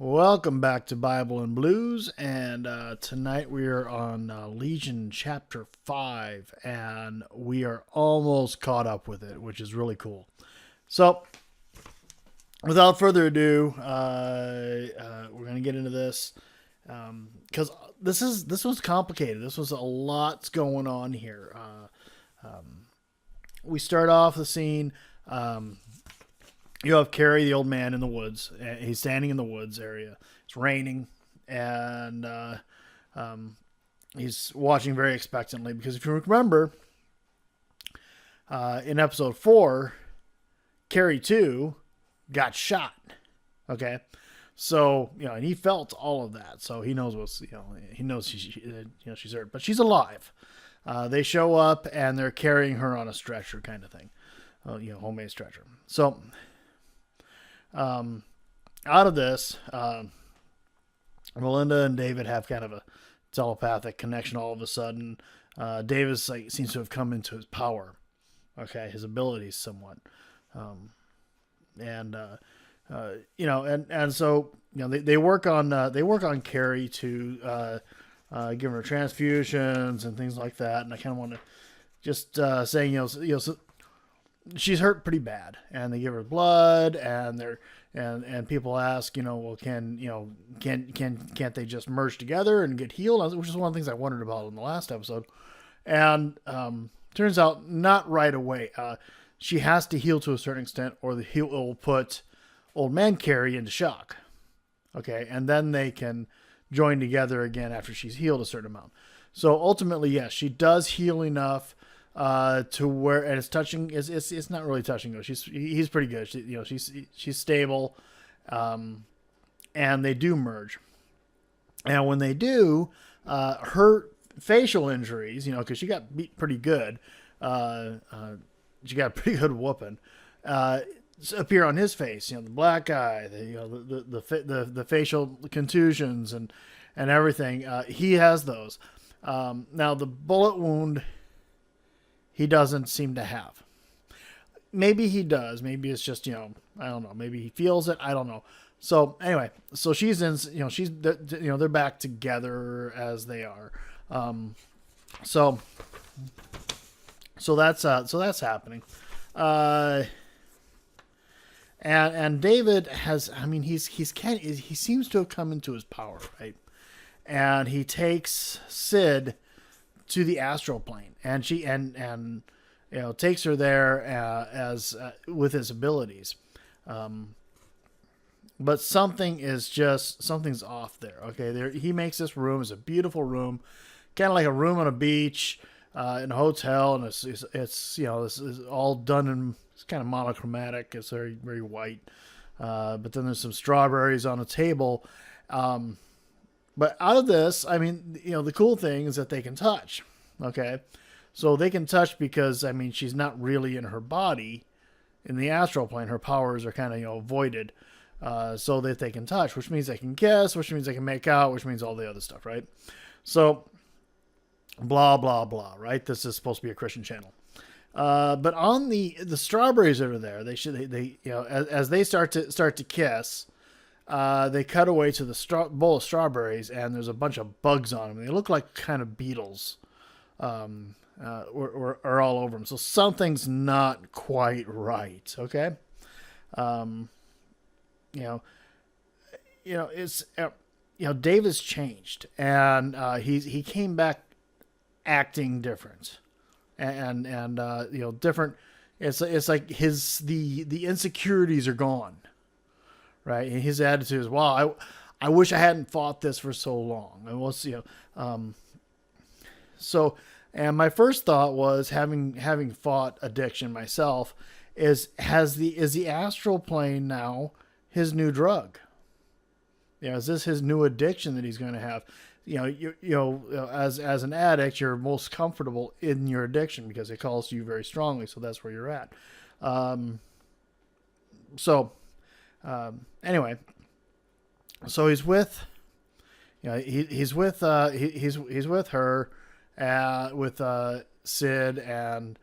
Welcome back to Bible and Blues, and tonight we are on Legion Chapter 5, and we are almost caught up with it, which is really cool. So, without further ado, we're going to get into this, because this one's complicated. This was a lot's going on here. We start off the scene. You have Carrie, the old man, in the woods. He's standing in the woods area. It's raining, and he's watching very expectantly because if you remember, in episode 4, Carrie 2 got shot. Okay, so and he felt all of that, so he knows he knows she's hurt, but she's alive. They show up and they're carrying her on a stretcher, kind of thing, homemade stretcher. So. Out of this, Melinda and David have kind of a telepathic connection all of a sudden. David seems to have come into his power, his abilities somewhat. So they work on Carrie to give her transfusions and things like that. And I kind of want to just saying so she's hurt pretty bad, and they give her blood, and people ask, well, can't they just merge together and get healed? Which is one of the things I wondered about in the last episode. And turns out not right away. She has to heal to a certain extent, or the heal will put old man Carrie into shock. Okay, and then they can join together again after she's healed a certain amount. So ultimately, yes, she does heal enough to where, and it's touching. It's not really touching though. He's pretty good. She's stable, and they do merge. And when they do, her facial injuries, because she got beat pretty good, she got a pretty good whooping. Appear on his face. The black eye, the facial contusions and everything. He has those. Now the bullet wound, he doesn't seem to have. Maybe he does. Maybe it's just, I don't know. Maybe he feels it. I don't know. So anyway, so she's in, they're back together as they are. So that's happening. And David has, he seems to have come into his power, right? And he takes Sid to the astral plane, and she takes her there as with his abilities, but something's off there. Okay, he makes this room. It's a beautiful room, kind of like a room on a beach in a hotel, and it's this is all done in, it's kind of monochromatic. It's very, very white, but then there's some strawberries on a table. But out of this, the cool thing is that they can touch. Okay. So they can touch because, she's not really in her body in the astral plane. Her powers are kind of, voided, so that they can touch, which means they can kiss, which means they can make out, which means all the other stuff, right? So, blah, blah, blah, right? This is supposed to be a Christian channel. But on the strawberries that are there, as they start to kiss, they cut away to the bowl of strawberries, and there's a bunch of bugs on them. They look like kind of beetles, or all over them. So something's not quite right. Okay. It's, David's changed, and he came back acting different, and different. It's like the insecurities are gone. Right, and his attitude is, "Wow, I wish I hadn't fought this for so long." And we'll see. So, and my first thought was, having fought addiction myself, is the astral plane now his new drug? Is this his new addiction that he's going to have? As an addict, you're most comfortable in your addiction because it calls to you very strongly. So that's where you're at. Anyway, so he's with, he's with her, with Sid, and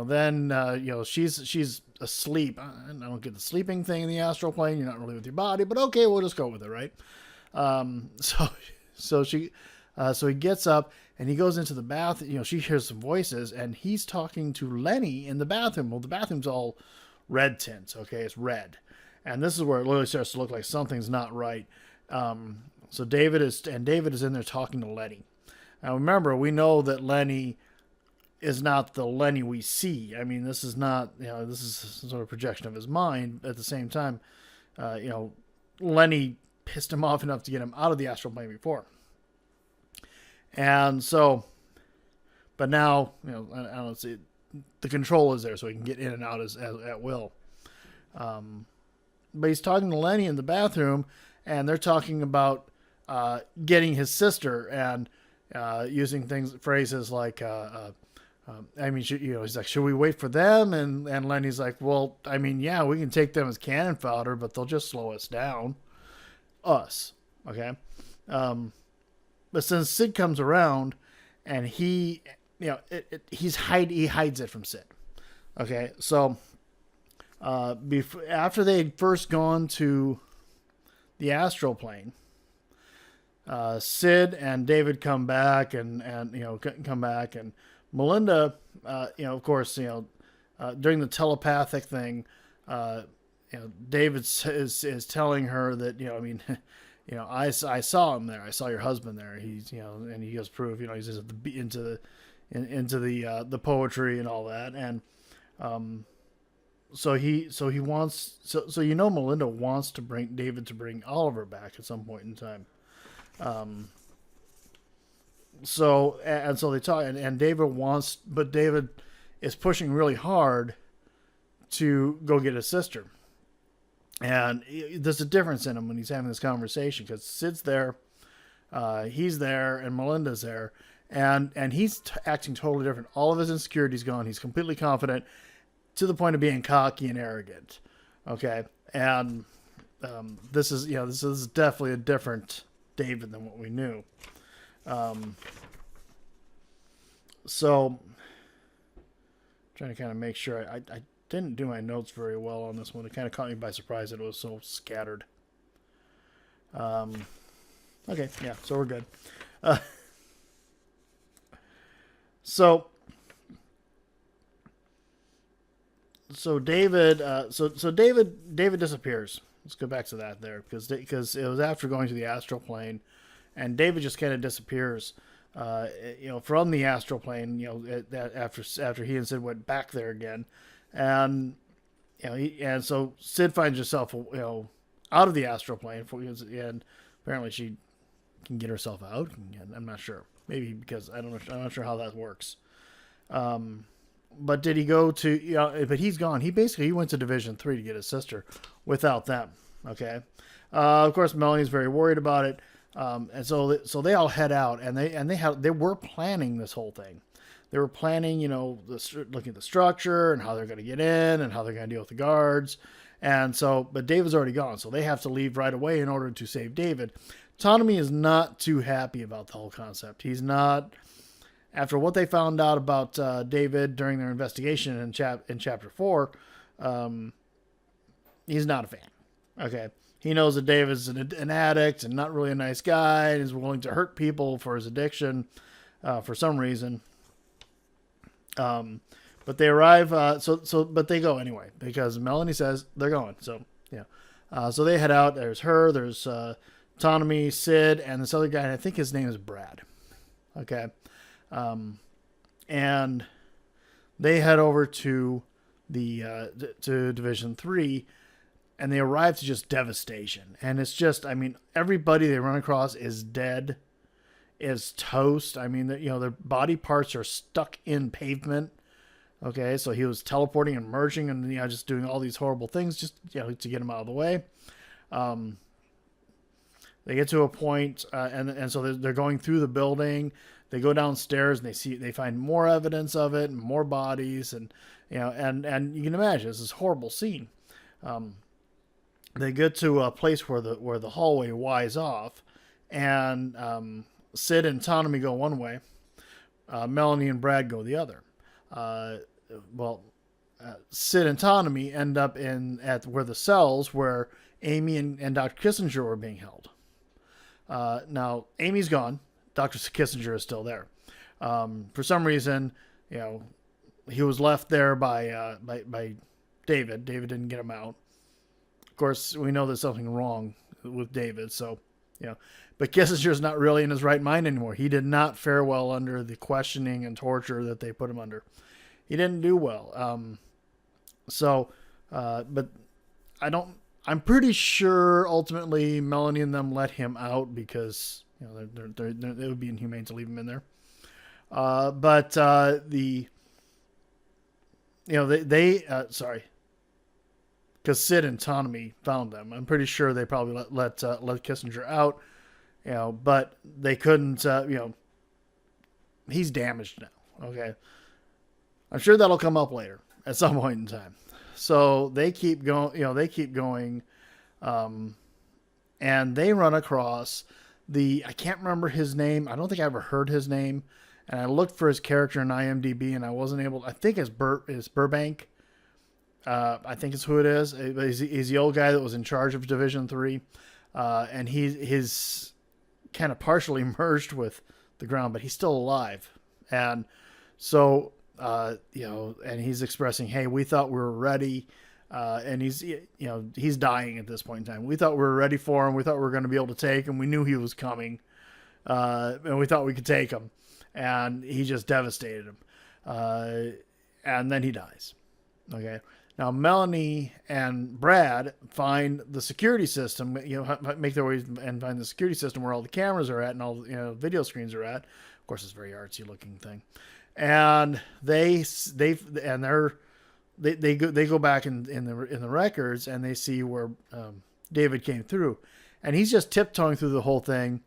then she's asleep. I don't get the sleeping thing in the astral plane. You're not really with your body, but okay, we'll just go with it, right? So so she so he gets up and he goes into the bath. She hears some voices and he's talking to Lenny in the bathroom. Well, the bathroom's all red tints. Okay, it's red, and this is where it literally starts to look like something's not right. So David is in there talking to Lenny. Now remember, we know that Lenny is not the Lenny we see. I mean, this is not, this is some sort of projection of his mind. At the same time, Lenny pissed him off enough to get him out of the astral plane before. And so, but now, I don't see, the control is there so he can get in and out at will. But he's talking to Lenny in the bathroom, and they're talking about getting his sister and using phrases like, he's like, should we wait for them? And Lenny's like, well, I mean, yeah, we can take them as cannon fodder, but they'll just slow us down. Us. Okay. But since Sid comes around and he hides it from Sid. Okay. So, after they'd first gone to the astral plane, Sid and David come back and Melinda, of course, during the telepathic thing, David is telling her that, I saw him there. I saw your husband there. He's, and he gives proof, he's just into the poetry and all that. And, so Melinda wants to bring David to bring Oliver back at some point in time. So they talk, and David is pushing really hard to go get his sister. And there's a difference in him when he's having this conversation, because Sid's there, he's there, and Melinda's there, and he's acting totally different. All of his insecurity's gone. He's completely confident to the point of being cocky and arrogant. Okay. And, this is definitely a different David than what we knew. So trying to kind of make sure I didn't do my notes very well on this one. It kind of caught me by surprise that it was so scattered. Okay. Yeah. So we're good. So David disappears. Let's go back to that there, because it was after going to the astral plane, and David just kind of disappears, from the astral plane, after he and Sid went back there again, and so Sid finds herself, out of the astral plane, and apparently she can get herself out. I'm not sure, maybe because I'm not sure how that works. But did he go to, but he's gone. He went to Division 3 to get his sister without them. Okay. Of course, Melanie's very worried about it. And so they all head out, and they were planning this whole thing. They were planning, looking at the structure and how they're going to get in and how they're going to deal with the guards. And so, but David's already gone, so they have to leave right away in order to save David. Ptolemy is not too happy about the whole concept. He's not. After what they found out about David during their investigation in Chapter 4, he's not a fan. Okay. He knows that David's an addict and not really a nice guy and is willing to hurt people for his addiction for some reason. But they arrive, but they go anyway because Melanie says they're going. So, yeah. So they head out. There's her, there's Ptolemy, Sid, and this other guy, and I think his name is Brad. Okay. And they head over to to Division 3, and they arrive to just devastation. And it's just, everybody they run across is dead, is toast. Their body parts are stuck in pavement. Okay. So he was teleporting and merging and, just doing all these horrible things just, to get him out of the way. They get to a point, and so they're going through the building. They go downstairs and they find more evidence of it and more bodies, and and you can imagine this is a horrible scene. They get to a place where the hallway winds off, and Sid and Ptolemy go one way, Melanie and Brad go the other. well, Sid and Autonomy end up at where the cells where Amy and Dr. Kissinger were being held. Now Amy's gone. Dr. Kissinger is still there. For some reason, he was left there by David. David didn't get him out. Of course, we know there's something wrong with David. So, but Kissinger's not really in his right mind anymore. He did not fare well under the questioning and torture that they put him under. He didn't do well. But I'm pretty sure ultimately Melanie and them let him out because it would be inhumane to leave him in there. Because Sid and Autonomy found them. I'm pretty sure they probably let Kissinger out, but they couldn't. He's damaged now. Okay, I'm sure that'll come up later at some point in time. So they keep going. And they run across I can't remember his name. I don't think I ever heard his name. And I looked for his character in IMDb and I wasn't able. I think it's Burbank. I think it's who it is. He's the old guy that was in charge of Division 3. And he's kind of partially merged with the ground, but he's still alive. And so, and he's expressing, hey, we thought we were ready. And he's dying at this point in time. We thought we were ready for him. We thought we were going to be able to take him. We knew he was coming. And we thought we could take him. And he just devastated him. And then he dies. Okay. Now, Melanie and Brad find the security system, make their way and find the security system where all the cameras are at and all video screens are at. Of course, it's a very artsy looking thing. And they go back in the records and they see where David came through, and he's just tiptoeing through the whole thing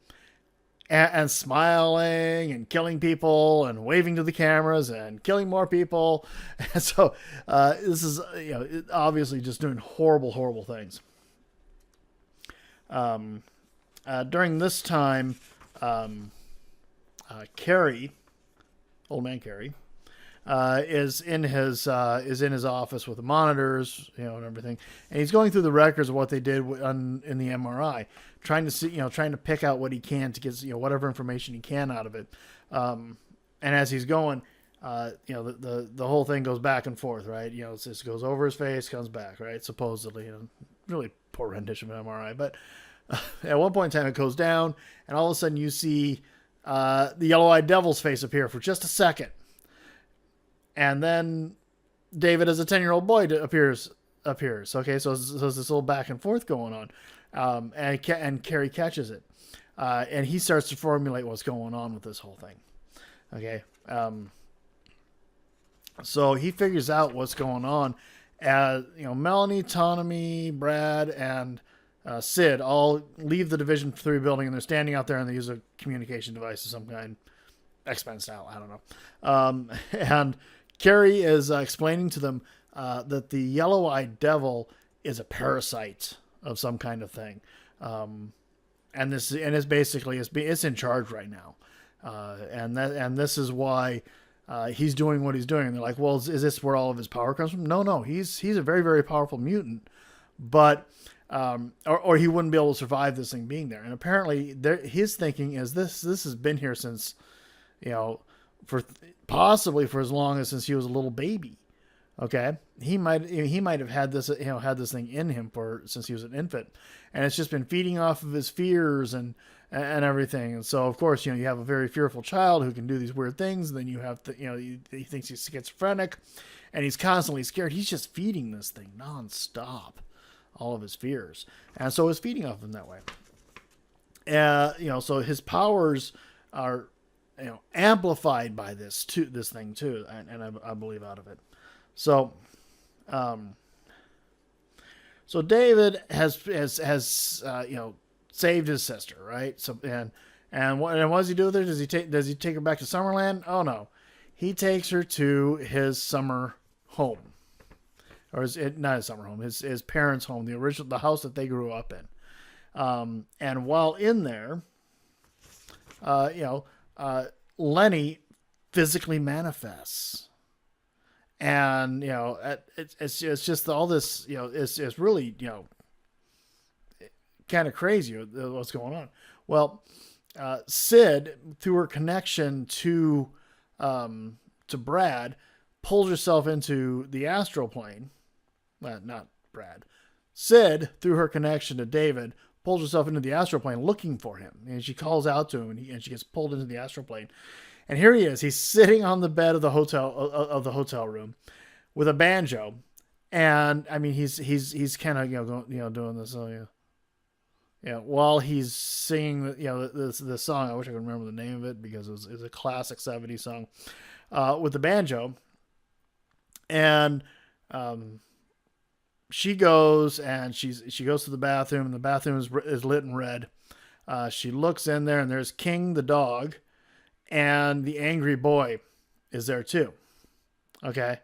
and smiling and killing people and waving to the cameras and killing more people. And so this is obviously just doing horrible things. During this time, Carrie, old man Carrie, is in his office with the monitors, and everything, and he's going through the records of what they did in the MRI, trying to pick out what he can to get whatever information he can out of it. And as he's going, the whole thing goes back and forth, right? It just goes over his face, comes back, right? Supposedly, really poor rendition of an MRI, but at one point in time it goes down, and all of a sudden you see the yellow-eyed devil's face appear for just a second. And then David, as a 10-year-old boy, appears. Okay, so there's this little back and forth going on, and Carrie catches it, and he starts to formulate what's going on with this whole thing. Okay, so he figures out what's going on. As Melanie, Autonomy, Brad, and Sid all leave the Division 3 building, and they're standing out there, and they use a communication device of some kind, X-Men style. I don't know, and Carrie is explaining to them that the yellow-eyed devil is a parasite of some kind of thing, and it's basically it's in charge right now, and this is why he's doing what he's doing. And they're like, well, is this where all of his power comes from? No, he's a very, very powerful mutant, but or he wouldn't be able to survive this thing being there. And apparently, his thinking is this has been here since possibly for as long as since he was a little baby. Okay, he might have had this thing in him since he was an infant, and it's just been feeding off of his fears and everything. And so of course you have a very fearful child who can do these weird things. And then you have he thinks he's schizophrenic, and he's constantly scared. He's just feeding this thing nonstop, all of his fears, and so it's feeding off him that way. So his powers are amplified by this thing too, and I believe out of it. So David has saved his sister, right? So and what does he do with her? Does he take her back to Summerland? Oh no, he takes her to his summer home, or not his summer home, his parents' home, the house that they grew up in. And while in there, Lenny physically manifests. And it's just all this. It's really kind of crazy what's going on. Well, Sid, through her connection to Brad, pulls herself into the astral plane. Well, not Brad. Sid, through her connection to David, pulls herself into the astral plane looking for him, and she calls out to him, and she gets pulled into the astral plane. And here he is. He's sitting on the bed of the hotel room with a banjo, and I mean he's kind of doing this. While he's singing the song. I wish I could remember the name of it because it's a classic '70s song with the banjo, and she goes to the bathroom, and the bathroom is lit in red. She looks in there, and there's King the dog, and the angry boy is there too. Okay,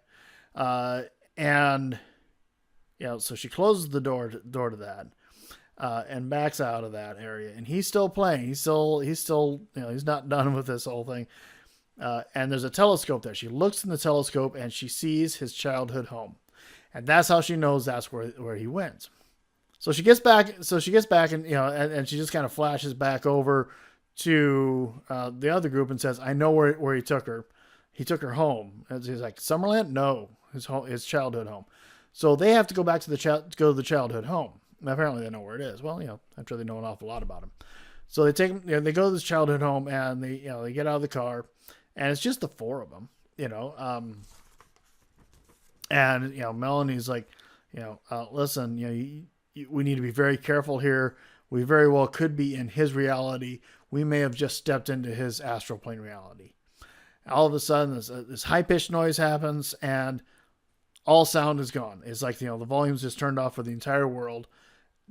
and so she closes the door to that, and backs out of that area, and he's still playing. He's still he's not done with this whole thing. And there's a telescope there. She looks in the telescope and she sees his childhood home, and that's how she knows that's where he went. So she gets back. And and she just kind of flashes back over to the other group and says, "I know where he took her. He took her home." And he's like, "Summerland? No, his childhood home." So they have to go back to the childhood home. And apparently they know where it is. Well, I'm sure they know an awful lot about him. So they take him. They go to this childhood home, and they get out of the car, and it's just the four of them. And Melanie's like, listen, we need to be very careful here. We very well could be in his reality. We may have just stepped into his astral plane reality. All of a sudden, this high-pitched noise happens, and all sound is gone. It's like, the volume's just turned off for the entire world.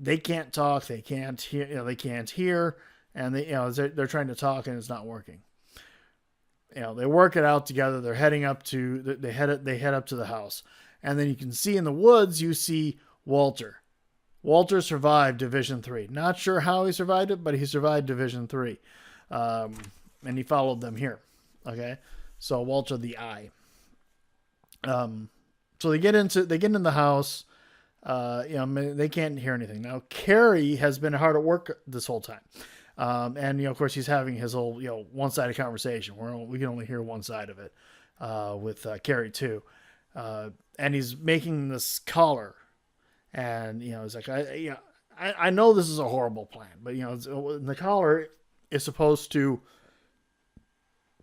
They can't talk. They can't hear. They can't hear, and they're trying to talk, and it's not working. They work it out together. They're heading up to they head up to the house, and then you can see in the woods. You see Walter. Walter survived Division 3. Not sure how he survived it, but he survived Division 3, and he followed them here. Okay, so Walter the Eye. So they get into the house. They can't hear anything. Now, Carrie has been hard at work this whole time. And of course, he's having his whole, one-sided conversation where we can only hear one side of it, with Carrie too. And he's making this collar, and, he's like, I know this is a horrible plan, but, the collar is supposed to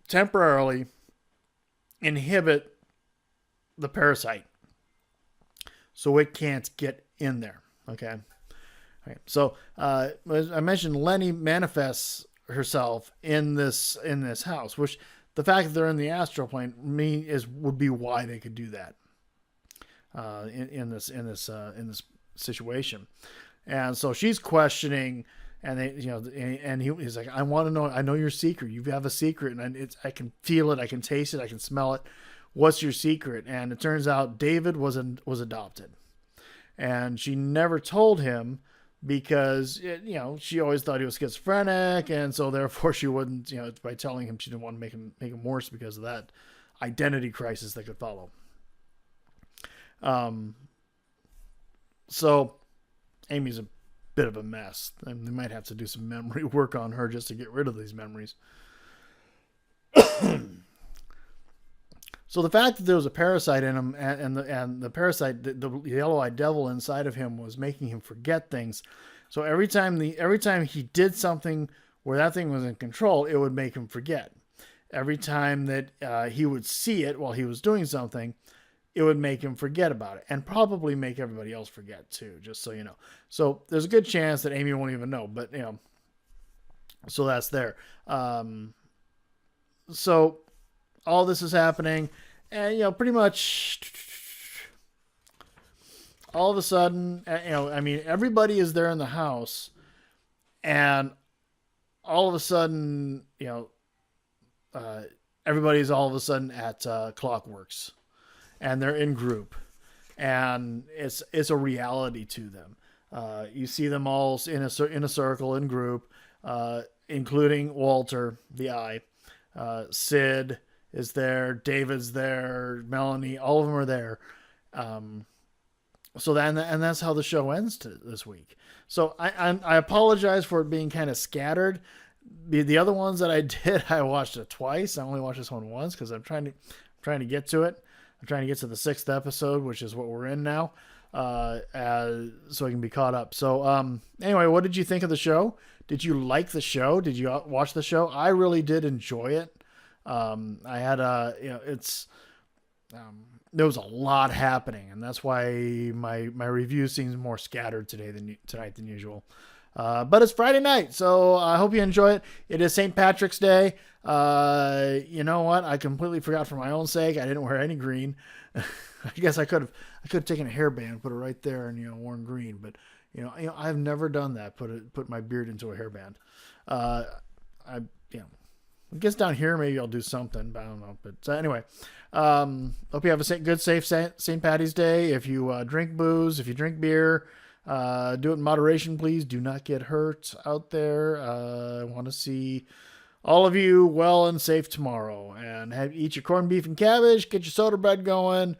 temporarily inhibit the parasite, so it can't get in there. Okay. So as I mentioned, Lenny manifests herself in this house, which the fact that they're in the astral plane would be why they could do that in this situation. And so she's questioning, and he's like, I want to know. I know your secret. You have a secret, and I can feel it. I can taste it. I can smell it. What's your secret? And it turns out David was adopted, and she never told him because she always thought he was schizophrenic, and so therefore she wouldn't, by telling him, she didn't want to make him worse because of that identity crisis that could follow. So Amy's a bit of a mess, and they might have to do some memory work on her just to get rid of these memories. So the fact that there was a parasite in him, and the parasite, the yellow-eyed devil inside of him, was making him forget things. So every time he did something where that thing was in control, it would make him forget. Every time that he would see it while he was doing something, it would make him forget about it, and probably make everybody else forget too, just so you know. So there's a good chance that Amy won't even know, but so that's there. So all this is happening, and pretty much all of a sudden, everybody is there in the house, and all of a sudden, everybody's all of a sudden at Clockworks, and they're in group, and it's a reality to them. You see them all in a circle in group, including Walter the Eye. Sid is there. David's there. Melanie, all of them are there. So then, and that's how the show ends this week. So I apologize for it being kind of scattered. The other ones that I did, I watched it twice. I only watched this one once because I'm trying to get to it. I'm trying to get to the 6th episode, which is what we're in now, so I can be caught up. So anyway, what did you think of the show? Did you like the show? Did you watch the show? I really did enjoy it. I had it's there was a lot happening, and that's why my review seems more scattered tonight than usual. But it's Friday night, so I hope you enjoy it. It is St. Patrick's Day. You know what? I completely forgot for my own sake. I didn't wear any green. I guess I could have taken a hairband, put it right there, and worn green. But I've never done that. Put my beard into a hairband. I guess down here maybe I'll do something, but I don't know. But anyway, hope you have a good, safe St. Patty's Day. If you drink booze, if you drink beer, do it in moderation, please. Do not get hurt out there. I want to see all of you well and safe tomorrow. And eat your corned beef and cabbage, get your soda bread going,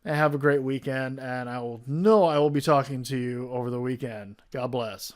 and have a great weekend. And I will be talking to you over the weekend. God bless.